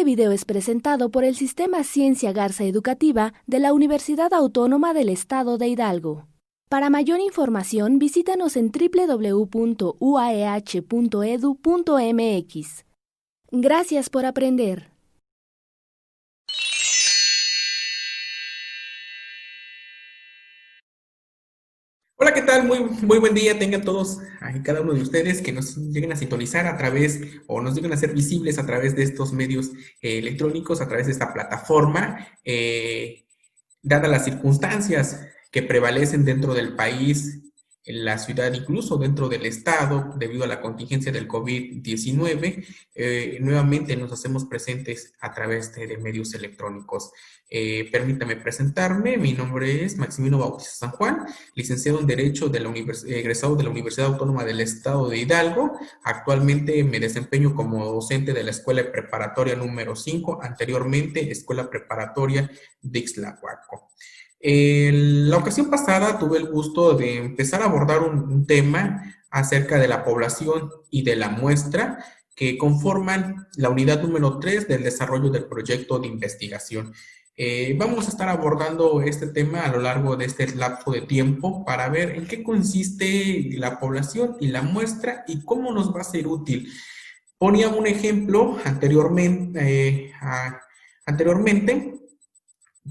video es presentado por el Sistema Ciencia Garza Educativa de la Universidad Autónoma del Estado de Hidalgo. Para mayor información, visítanos en www.uaeh.edu.mx. Gracias por aprender. Hola, ¿qué tal? Muy buen día tengan todos y cada uno de ustedes que nos lleguen a sintonizar a través o nos lleguen a ser visibles a través de estos medios electrónicos, a través de esta plataforma, dadas las circunstancias que prevalecen dentro del país, en la ciudad, incluso dentro del estado, debido a la contingencia del COVID-19, nuevamente nos hacemos presentes a través de medios electrónicos. Permítame presentarme, mi nombre es Maximino Bautista San Juan, licenciado en Derecho de la egresado de la Universidad Autónoma del Estado de Hidalgo. Actualmente me desempeño como docente de la Escuela Preparatoria número 5, anteriormente Escuela Preparatoria de Ixtlahuaco. La ocasión pasada tuve el gusto de empezar a abordar un tema acerca de la población y de la muestra que conforman la unidad número 3 del desarrollo del proyecto de investigación. Vamos a estar abordando este tema a lo largo de este lapso de tiempo para ver en qué consiste la población y la muestra y cómo nos va a ser útil. Ponía un ejemplo anteriormente,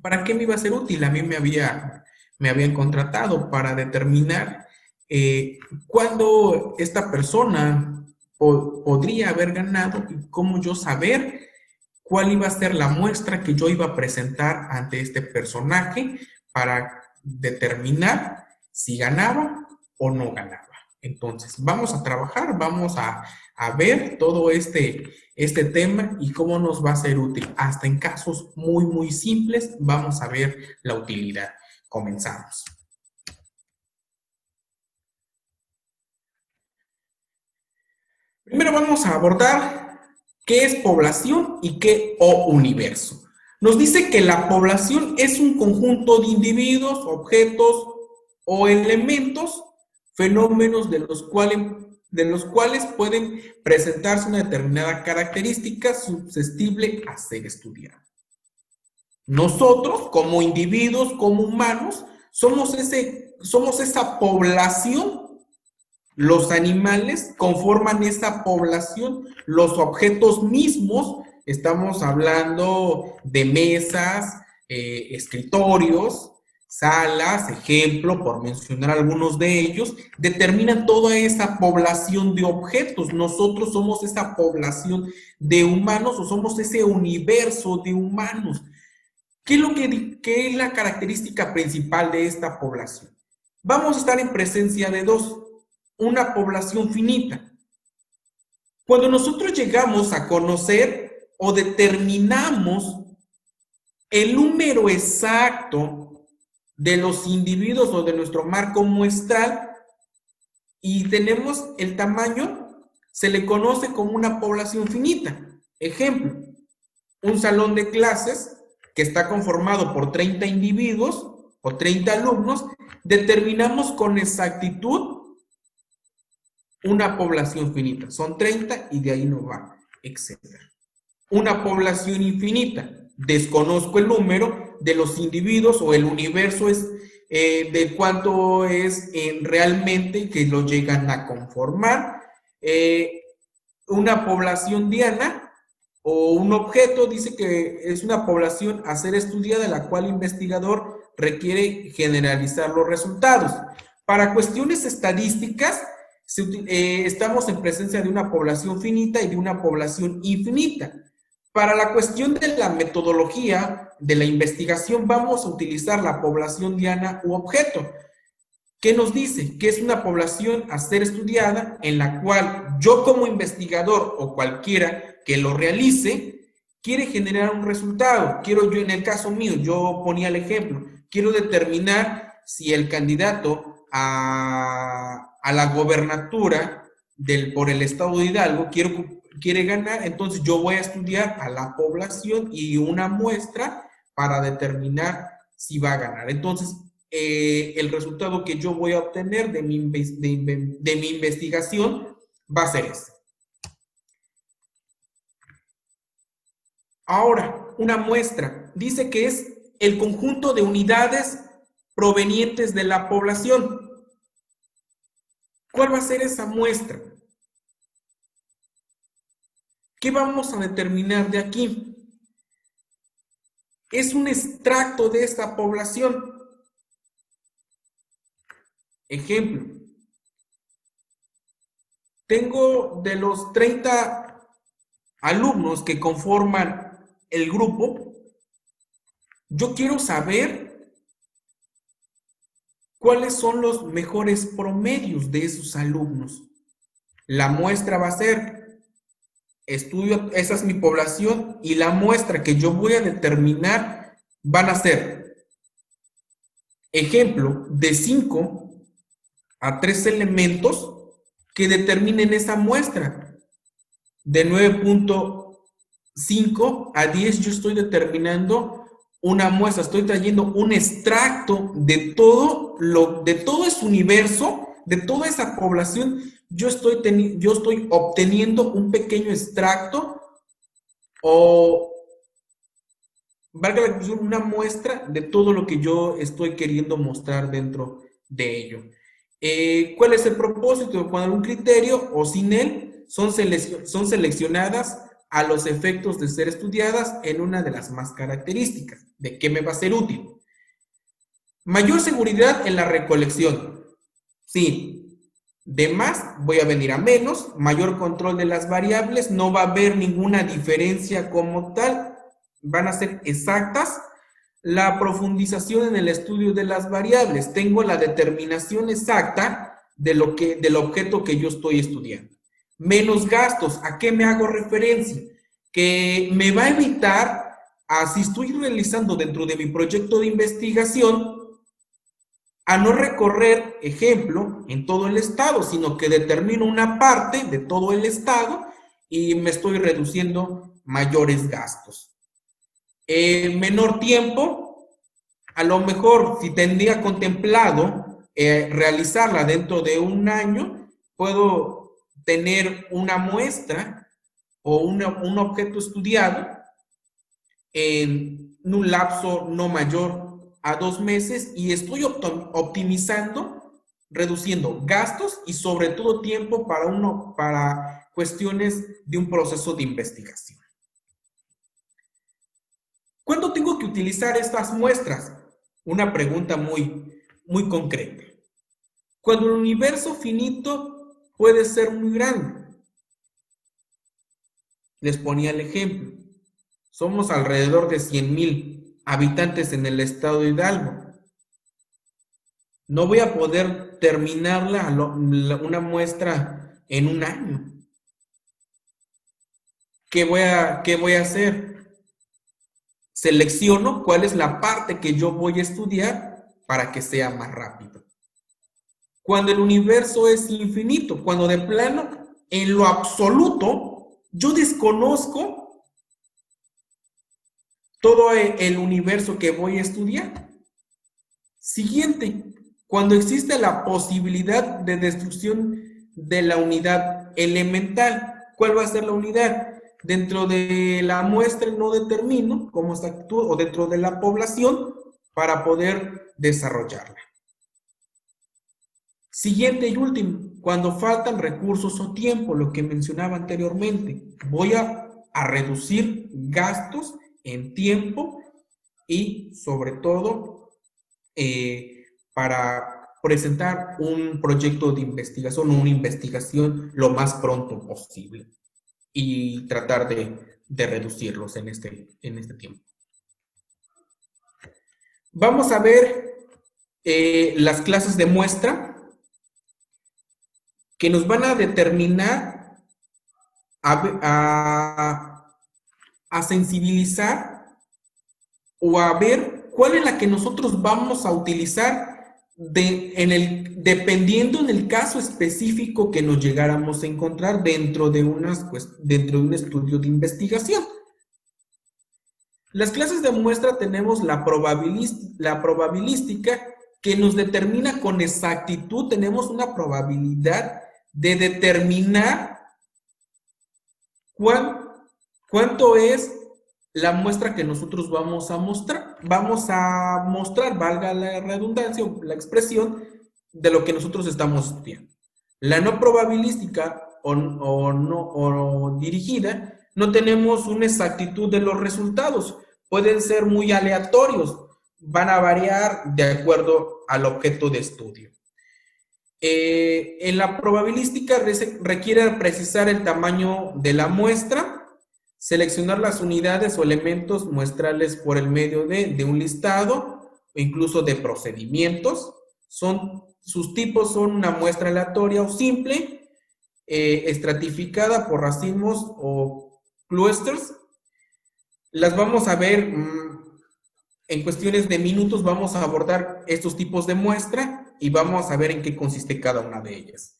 ¿para qué me iba a ser útil? A mí me habían contratado para determinar cuándo esta persona podría haber ganado y cómo yo saber cuál iba a ser la muestra que yo iba a presentar ante este personaje para determinar si ganaba o no ganaba. Entonces, vamos a trabajar, vamos a ver todo este tema y cómo nos va a ser útil. Hasta en casos muy simples vamos a ver la utilidad. Comenzamos. Primero vamos a abordar qué es población y qué universo. Nos dice que la población es un conjunto de individuos, objetos o elementos, fenómenos de los cuales pueden presentarse una determinada característica susceptible a ser estudiada. Nosotros, como individuos, como humanos, somos esa población. Los animales conforman esa población, los objetos mismos, estamos hablando de mesas, escritorios, salas, ejemplo, por mencionar algunos de ellos, determinan toda esa población de objetos. Nosotros somos esa población de humanos o somos ese universo de humanos. ¿Qué es la característica principal de esta población? Vamos a estar en presencia de dos. Una población finita. Cuando nosotros llegamos a conocer o determinamos el número exacto de los individuos o de nuestro marco muestral y tenemos el tamaño, se le conoce como una población finita. Ejemplo, un salón de clases que está conformado por 30 individuos o 30 alumnos, determinamos con exactitud una población finita. Son 30 y de ahí no va, etc. Una población infinita. Desconozco el número de los individuos o el universo es de cuánto es realmente que lo llegan a conformar. Una población diana o un objeto dice que es una población a ser estudiada, la cual el investigador requiere generalizar los resultados. Para cuestiones estadísticas, estamos en presencia de una población finita y de una población infinita. Para la cuestión de la metodología de la investigación vamos a utilizar la población diana u objeto. ¿Qué nos dice? Que es una población a ser estudiada en la cual yo como investigador o cualquiera que lo realice quiere generar un resultado. Quiero yo, en el caso mío, yo ponía el ejemplo, quiero determinar si el candidato a la gobernatura por el estado de Hidalgo quiere ganar, entonces yo voy a estudiar a la población y una muestra para determinar si va a ganar. Entonces, el resultado que yo voy a obtener de mi investigación va a ser este. Ahora, una muestra. Dice que es el conjunto de unidades provenientes de la población. ¿Cuál va a ser esa muestra? ¿Qué vamos a determinar de aquí? Es un extracto de esta población. Ejemplo. Tengo de los 30 alumnos que conforman el grupo, yo quiero saber cuáles son los mejores promedios de esos alumnos. La muestra va a ser, estudio, esa es mi población, y la muestra que yo voy a determinar van a ser, ejemplo, de 5 a 3 elementos que determinen esa muestra. De 9.5 a 10 yo estoy determinando una muestra, estoy trayendo un extracto de todo ese universo, de toda esa población. Yo estoy obteniendo un pequeño extracto o, valga la expresión, una muestra de todo lo que yo estoy queriendo mostrar dentro de ello. ¿Cuál es el propósito? Con algún criterio o sin él, son seleccionadas a los efectos de ser estudiadas en una de las más características. ¿De qué me va a ser útil? Mayor seguridad en la recolección. Sí, de más voy a venir a menos, mayor control de las variables, no va a haber ninguna diferencia como tal, van a ser exactas. La profundización en el estudio de las variables. Tengo la determinación exacta del objeto que yo estoy estudiando. Menos gastos. ¿A qué me hago referencia? Que me va a evitar, si estoy realizando dentro de mi proyecto de investigación, a no recorrer, ejemplo, en todo el estado, sino que determino una parte de todo el estado y me estoy reduciendo mayores gastos. Menor tiempo, a lo mejor si tendría contemplado realizarla dentro de un año, puedo tener una muestra o un objeto estudiado en un lapso no mayor a 2 meses y estoy optimizando, reduciendo gastos y sobre todo tiempo para cuestiones de un proceso de investigación. ¿Cuándo tengo que utilizar estas muestras? Una pregunta muy concreta. Cuando el universo finito puede ser muy grande. Les ponía el ejemplo. Somos alrededor de 100,000 habitantes en el estado de Hidalgo. No voy a poder terminarla una muestra en un año. ¿Qué voy a hacer? Selecciono cuál es la parte que yo voy a estudiar para que sea más rápido. Cuando el universo es infinito, cuando de plano, en lo absoluto, yo desconozco todo el universo que voy a estudiar. Siguiente, cuando existe la posibilidad de destrucción de la unidad elemental. ¿Cuál va a ser la unidad? Dentro de la muestra no determino cómo se actúa o dentro de la población para poder desarrollarla. Siguiente y último, cuando faltan recursos o tiempo, lo que mencionaba anteriormente, voy a reducir gastos en tiempo y sobre todo para presentar un proyecto de investigación o una investigación lo más pronto posible y tratar de reducirlos en este tiempo. Vamos a ver las clases de muestra que nos van a determinar a sensibilizar o a ver cuál es la que nosotros vamos a utilizar dependiendo en el caso específico que nos llegáramos a encontrar dentro de un estudio de investigación. Las clases de muestra tenemos la probabilística que nos determina con exactitud, tenemos una probabilidad de determinar cuánto es la muestra que nosotros vamos a mostrar, valga la redundancia o la expresión, de lo que nosotros estamos estudiando. La no probabilística o dirigida, no tenemos una exactitud de los resultados, pueden ser muy aleatorios, van a variar de acuerdo al objeto de estudio. En la probabilística requiere precisar el tamaño de la muestra, seleccionar las unidades o elementos muestrales por el medio de un listado o incluso de procedimientos. Sus tipos son una muestra aleatoria o simple, estratificada por racimos o clusters. Las vamos a ver en cuestiones de minutos, vamos a abordar estos tipos de muestra y vamos a ver en qué consiste cada una de ellas.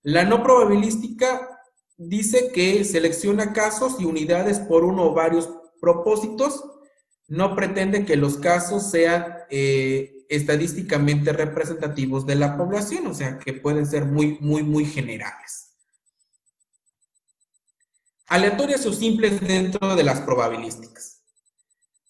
La no probabilística dice que selecciona casos y unidades por uno o varios propósitos, no pretende que los casos sean estadísticamente representativos de la población, o sea que pueden ser muy generales. Aleatorias o simples dentro de las probabilísticas.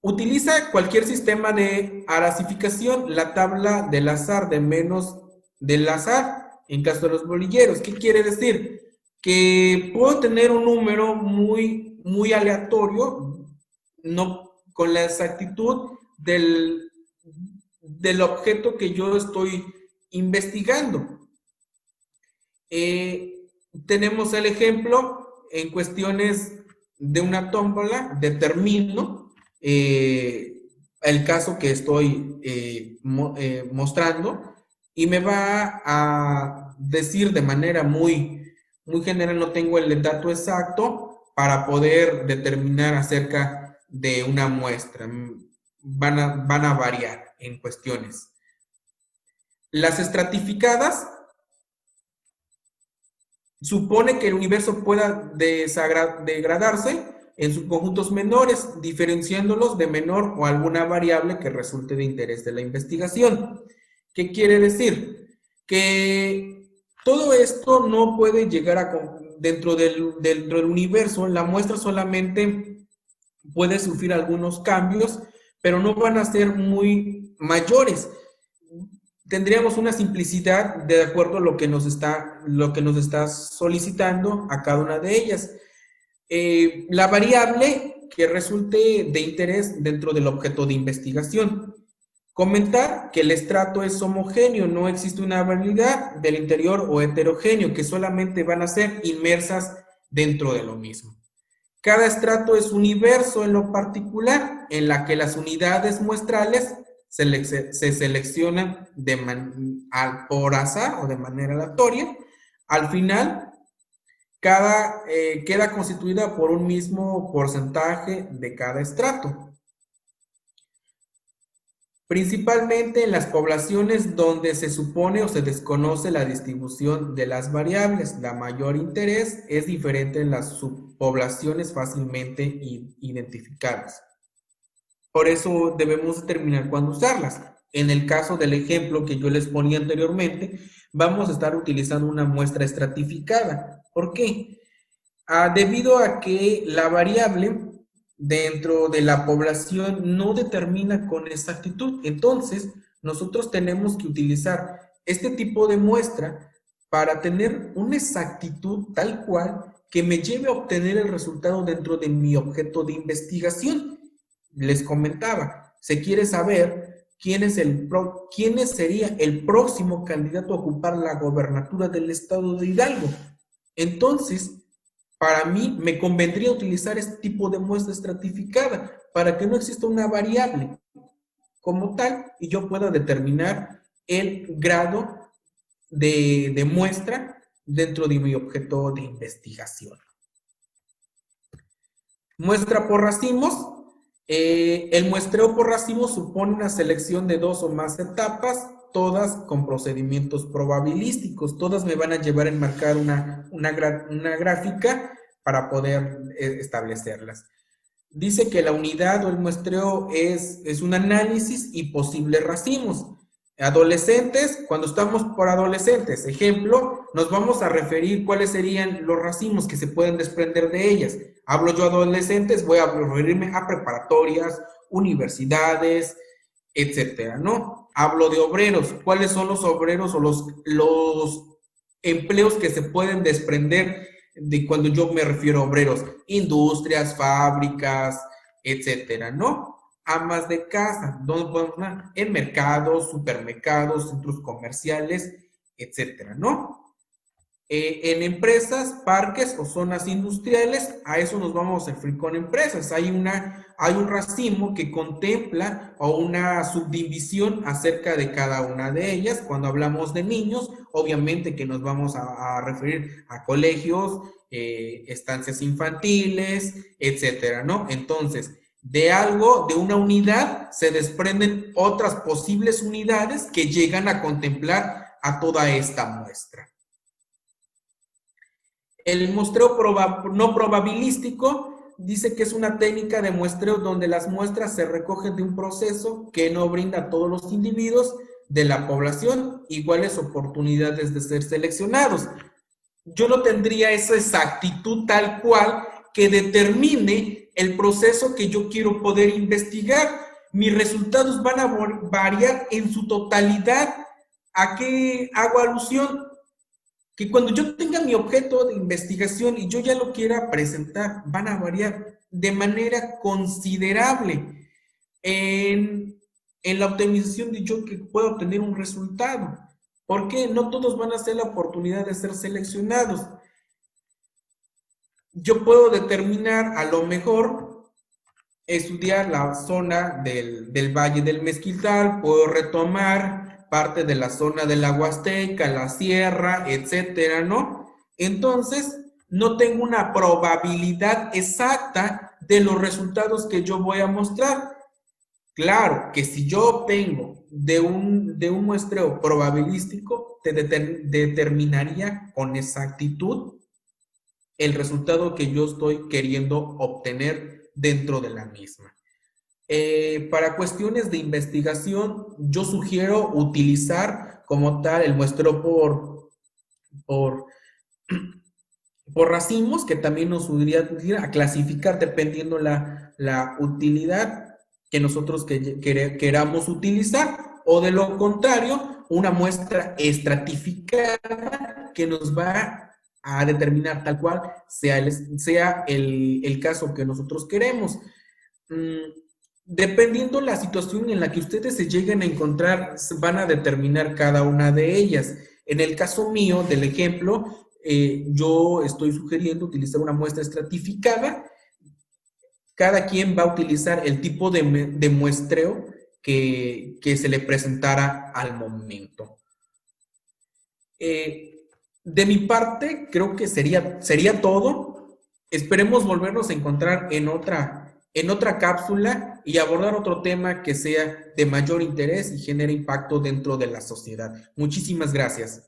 Utiliza cualquier sistema de arasificación, la tabla del azar de menos del azar, en caso de los bolilleros. ¿Qué quiere decir? Que puedo tener un número muy aleatorio, no con la exactitud del objeto que yo estoy investigando. Tenemos el ejemplo en cuestiones de una tómbola, determino el caso que estoy mostrando y me va a decir de manera muy general, no tengo el dato exacto para poder determinar acerca de una muestra. Van a variar en cuestiones. Las estratificadas supone que el universo pueda degradarse en subconjuntos menores, diferenciándolos de menor o alguna variable que resulte de interés de la investigación. ¿Qué quiere decir? Que todo esto no puede llegar dentro del universo, la muestra solamente puede sufrir algunos cambios, pero no van a ser muy mayores. Tendríamos una simplicidad de acuerdo a lo que nos está solicitando a cada una de ellas. La variable que resulte de interés dentro del objeto de investigación. Comentar que el estrato es homogéneo, no existe una variabilidad del interior o heterogéneo, que solamente van a ser inmersas dentro de lo mismo. Cada estrato es universo en lo particular, en la que las unidades muestrales se seleccionan por azar o de manera aleatoria. Al final, queda constituida por un mismo porcentaje de cada estrato. Principalmente en las poblaciones donde se supone o se desconoce la distribución de las variables, la mayor interés es diferente en las subpoblaciones fácilmente identificables. Por eso debemos determinar cuándo usarlas. En el caso del ejemplo que yo les ponía anteriormente, vamos a estar utilizando una muestra estratificada. ¿Por qué? Debido a que la variable dentro de la población no determina con exactitud. Entonces, nosotros tenemos que utilizar este tipo de muestra para tener una exactitud tal cual que me lleve a obtener el resultado dentro de mi objeto de investigación. Les comentaba, se quiere saber quién sería el próximo candidato a ocupar la gobernatura del estado de Hidalgo. Entonces, para mí me convendría utilizar este tipo de muestra estratificada para que no exista una variable como tal y yo pueda determinar el grado de muestra dentro de mi objeto de investigación. Muestra por racimos. El muestreo por racimos supone una selección de 2 o más etapas, todas con procedimientos probabilísticos. Todas me van a llevar a enmarcar una gráfica para poder establecerlas. Dice que la unidad o el muestreo es un análisis y posibles racimos. Adolescentes, cuando estamos por adolescentes, ejemplo, nos vamos a referir cuáles serían los racimos que se pueden desprender de ellas. Hablo yo adolescentes, voy a referirme a preparatorias, universidades, etcétera, ¿no? Hablo de obreros, ¿cuáles son los obreros o los empleos que se pueden desprender de cuando yo me refiero a obreros? Industrias, fábricas, etcétera, ¿no? Amas de casa, ¿dónde podemos poner? En mercados, supermercados, centros comerciales, etcétera, ¿no? En empresas, parques o zonas industriales, a eso nos vamos a referir con empresas. Hay un racimo que contempla o una subdivisión acerca de cada una de ellas. Cuando hablamos de niños, obviamente que nos vamos a referir a colegios, estancias infantiles, etcétera, ¿no? Entonces, de una unidad, se desprenden otras posibles unidades que llegan a contemplar a toda esta muestra. El muestreo no probabilístico dice que es una técnica de muestreo donde las muestras se recogen de un proceso que no brinda a todos los individuos de la población iguales oportunidades de ser seleccionados. Yo no tendría esa exactitud tal cual que determine el proceso que yo quiero poder investigar. Mis resultados van a variar en su totalidad. ¿A qué hago alusión? Que cuando yo tenga mi objeto de investigación y yo ya lo quiera presentar, van a variar de manera considerable en la optimización de yo que pueda obtener un resultado. ¿Por qué? No todos van a tener la oportunidad de ser seleccionados. Yo puedo determinar, a lo mejor, estudiar la zona del Valle del Mezquital, puedo retomar parte de la zona de la Huasteca, la Sierra, etcétera, ¿no? Entonces, no tengo una probabilidad exacta de los resultados que yo voy a mostrar. Claro que si yo obtengo de un muestreo probabilístico, te determinaría con exactitud el resultado que yo estoy queriendo obtener dentro de la misma. Para cuestiones de investigación, yo sugiero utilizar como tal el muestreo por racimos, que también nos ayudaría a clasificar dependiendo la utilidad que nosotros queramos utilizar, o de lo contrario, una muestra estratificada que nos va a determinar tal cual sea el caso que nosotros queremos. Dependiendo la situación en la que ustedes se lleguen a encontrar, van a determinar cada una de ellas. En el caso mío, del ejemplo, yo estoy sugiriendo utilizar una muestra estratificada. Cada quien va a utilizar el tipo de muestreo que se le presentara al momento. De mi parte, creo que sería todo. Esperemos volvernos a encontrar en otra cápsula y abordar otro tema que sea de mayor interés y genere impacto dentro de la sociedad. Muchísimas gracias.